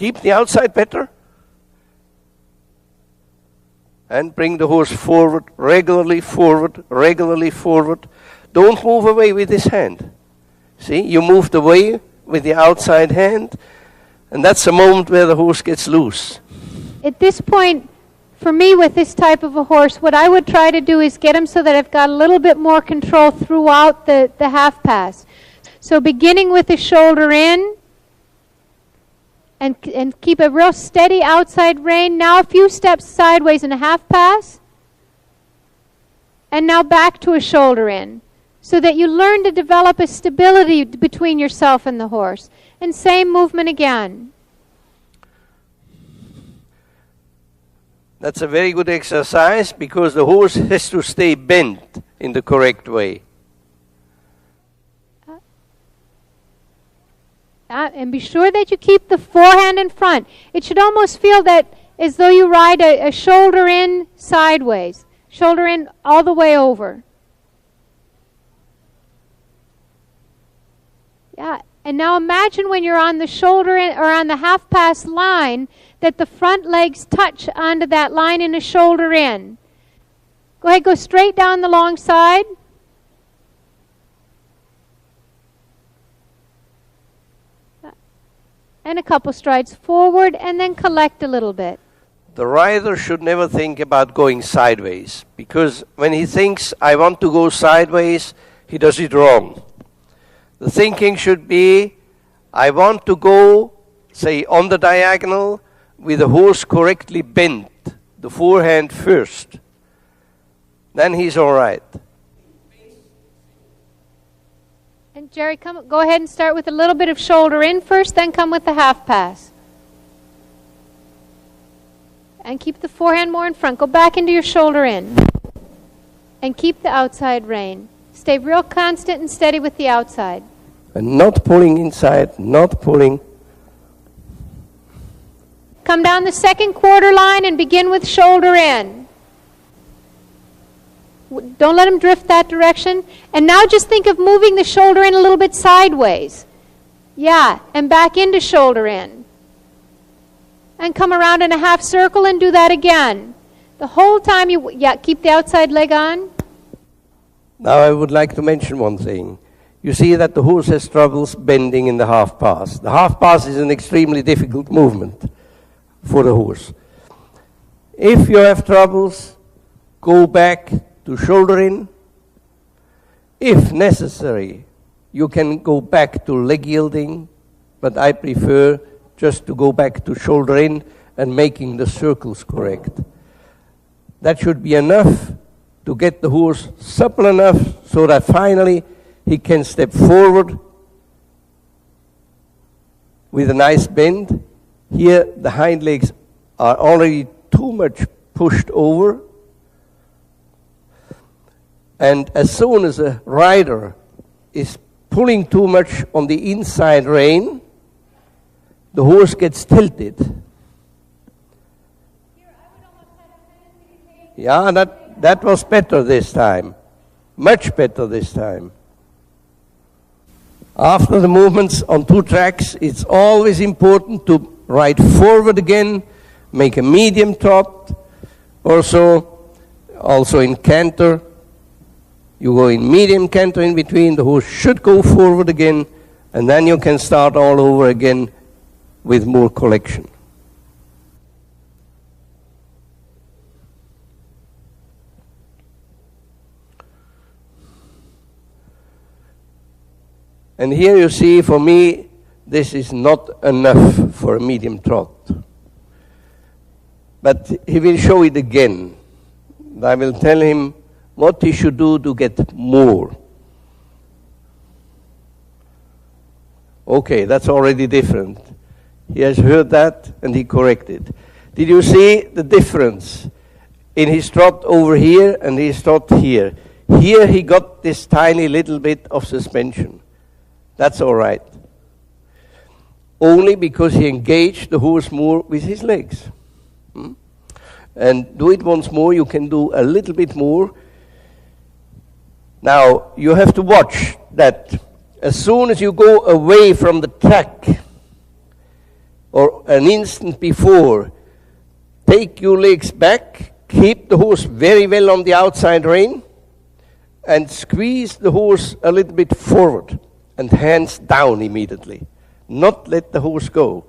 Keep the outside better. And bring the horse forward, regularly forward, regularly forward. Don't move away with this hand. See, you moved away with the outside hand, and that's the moment where the horse gets loose. At this point, for me with this type of a horse, what I would try to do is get him so that I've got a little bit more control throughout the half pass. So beginning with the shoulder in, and keep a real steady outside rein. Now a few steps sideways in a half pass. And now back to a shoulder in. So that you learn to develop a stability between yourself and the horse. And same movement again. That's a very good exercise because the horse has to stay bent in the correct way. And be sure that you keep the forehand in front. It should almost feel that as though you ride a shoulder in sideways. Shoulder in all the way over. Yeah. And now imagine when you're on the shoulder in, or on the half pass line, that the front legs touch onto that line in a shoulder in. Go ahead, go straight down the long side. And a couple strides forward, and then collect a little bit. The rider should never think about going sideways, because when he thinks, I want to go sideways, he does it wrong. The thinking should be, I want to go, say, on the diagonal, with the horse correctly bent, the forehand first. Then he's all right. And Jerry, go ahead and start with a little bit of shoulder in first, then come with the half pass. And keep the forehand more in front. Go back into your shoulder in. And keep the outside rein. Stay real constant and steady with the outside. And not pulling inside, not pulling. Come down the second quarter line and begin with shoulder in. Don't let him drift that direction. And now just think of moving the shoulder in a little bit sideways. Yeah, and back into shoulder in. And come around in a half circle and do that again. The whole time keep the outside leg on. Now I would like to mention one thing. You see that the horse has troubles bending in the half pass. The half pass is an extremely difficult movement for the horse. If you have troubles, go back to shoulder in. If necessary, you can go back to leg yielding, but I prefer just to go back to shoulder in and making the circles correct. That should be enough to get the horse supple enough so that finally he can step forward with a nice bend. Here the hind legs are already too much pushed over. And as soon as a rider is pulling too much on the inside rein, the horse gets tilted. Yeah, that was better this time. Much better this time. After the movements on two tracks, it's always important to ride forward again, make a medium trot, also in canter. You go in medium canter in between, the horse should go forward again, and then you can start all over again with more collection. And here you see, for me, this is not enough for a medium trot. But he will show it again. I will tell him what he should do to get more. Okay, that's already different. He has heard that and he corrected. Did you see the difference in his trot over here and his trot here? Here he got this tiny little bit of suspension. That's all right. Only because he engaged the horse more with his legs. And do it once more, you can do a little bit more. Now, you have to watch that as soon as you go away from the track, or an instant before, take your legs back, keep the horse very well on the outside rein, and squeeze the horse a little bit forward, and hands down immediately. Not let the horse go.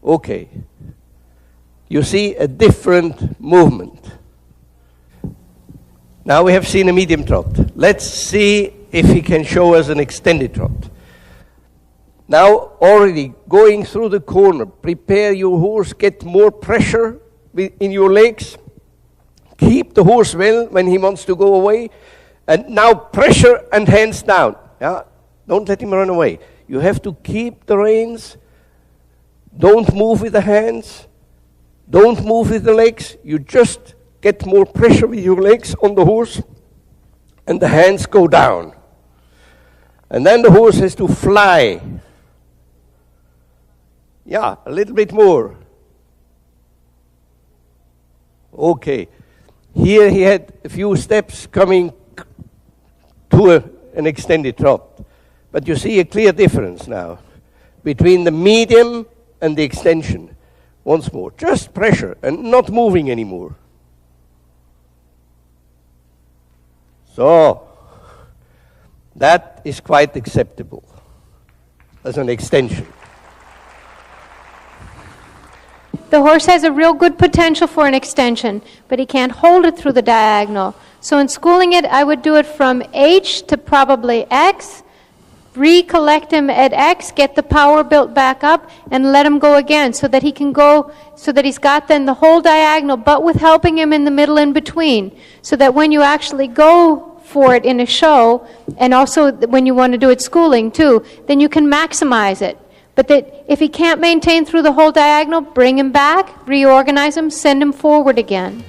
Okay. You see a different movement. Now we have seen a medium trot. Let's see if he can show us an extended trot. Now already going through the corner, prepare your horse, get more pressure in your legs. Keep the horse well when he wants to go away. And now pressure and hands down. Yeah? Don't let him run away. You have to keep the reins. Don't move with the hands. Don't move with the legs. You just get more pressure with your legs on the horse. And the hands go down. And then the horse has to fly. Yeah, a little bit more. Okay. Here he had a few steps coming to an extended trot. But you see a clear difference now between the medium and the extension. Once more, just pressure and not moving anymore. So, that is quite acceptable as an extension. The horse has a real good potential for an extension, but he can't hold it through the diagonal. So in schooling it, I would do it from H to probably X, recollect him at X, get the power built back up, and let him go again so that he can go, so that he's got then the whole diagonal, but with helping him in the middle in between, so that when you actually go for it in a show, and also when you want to do it schooling too, then you can maximize it. But that if he can't maintain through the whole diagonal, bring him back, reorganize him, send him forward again.